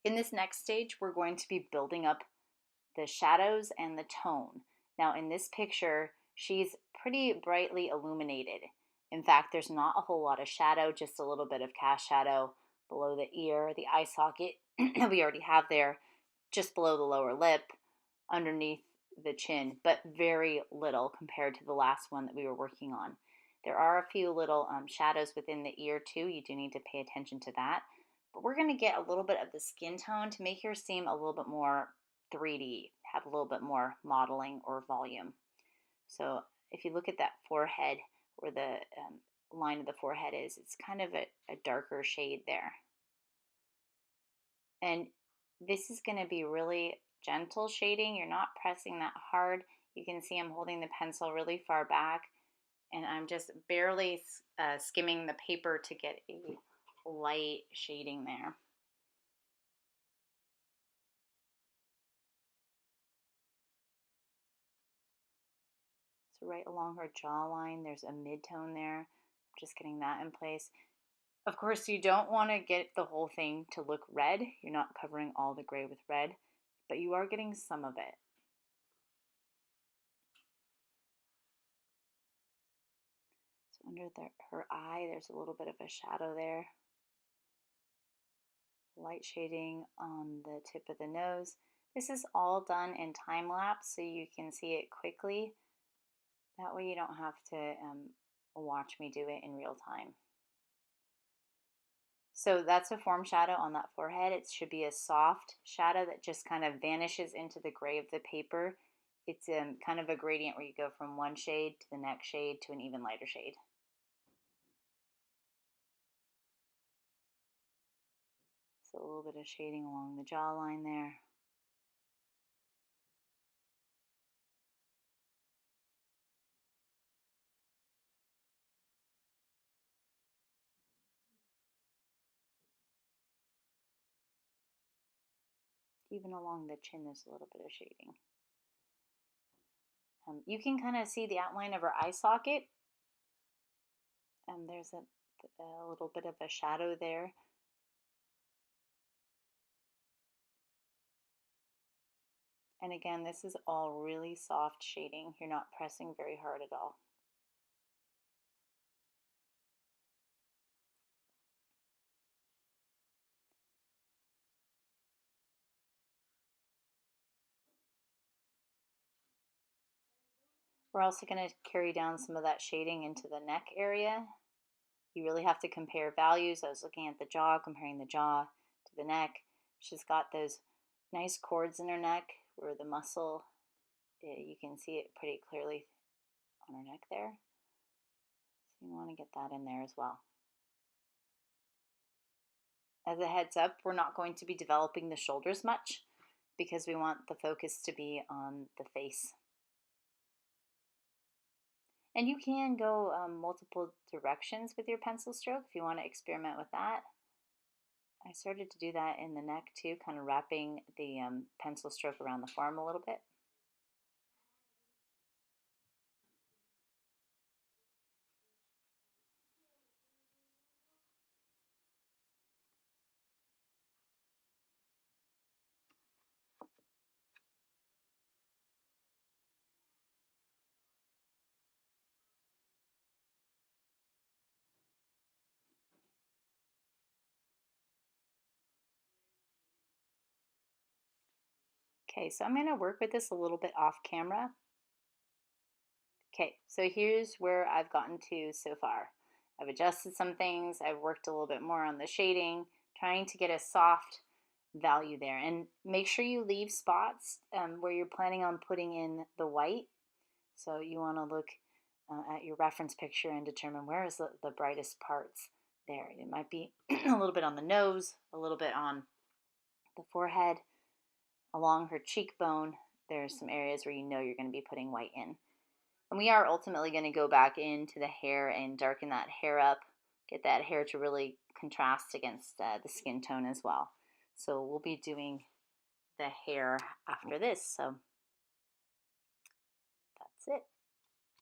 In this next stage, we're going to be building up the shadows and the tone. Now in this picture, she's pretty brightly illuminated. In fact, there's not a whole lot of shadow, just a little bit of cast shadow below the ear, the eye socket that we already have there, just below the lower lip, underneath the chin, but very little compared to the last one that we were working on. There are a few little shadows within the ear too. You do need to pay attention to that. But we're going to get a little bit of the skin tone to make her seem a little bit more 3D, have a little bit more modeling or volume. So if you look at that forehead, where the line of the forehead is, it's kind of a darker shade there. And this is going to be really gentle shading. You're not pressing that hard. You can see I'm holding the pencil really far back, and I'm just barely skimming the paper to get a light shading there. So right along her jawline, there's a mid-tone there. Just getting that in place. Of course, you don't want to get the whole thing to look red. You're not covering all the gray with red, but you are getting some of it. So under her eye, there's a little bit of a shadow there. Light shading on the tip of the nose. This is all done in time lapse, so you can see it quickly. That way you don't have to watch me do it in real time. So that's a form shadow on that forehead. It should be a soft shadow that just kind of vanishes into the gray of the paper. It's kind of a gradient where you go from one shade to the next shade to an even lighter shade. So a little bit of shading along the jawline there. Even along the chin, there's a little bit of shading. You can kind of see the outline of her eye socket. There's a little bit of a shadow there. And again, this is all really soft shading. You're not pressing very hard at all. We're also going to carry down some of that shading into the neck area. You really have to compare values. I was looking at the jaw, comparing the jaw to the neck. She's got those nice cords in her neck where the muscle, you can see it pretty clearly on her neck there. So you want to get that in there as well. As a heads up, we're not going to be developing the shoulders much because we want the focus to be on the face. And you can go multiple directions with your pencil stroke if you want to experiment with that. I started to do that in the neck too, kind of wrapping the pencil stroke around the forearm a little bit. Okay, so I'm going to work with this a little bit off camera. Okay, so here's where I've gotten to so far. I've adjusted some things. I've worked a little bit more on the shading, trying to get a soft value there. And make sure you leave spots where you're planning on putting in the white. So you want to look at your reference picture and determine where is the brightest parts there. It might be a little bit on the nose, a little bit on the forehead, along her cheekbone. There's some areas where you know you're going to be putting white in. And we are ultimately going to go back into the hair and darken that hair up, get that hair to really contrast against the skin tone as well. So we'll be doing the hair after this. So that's it.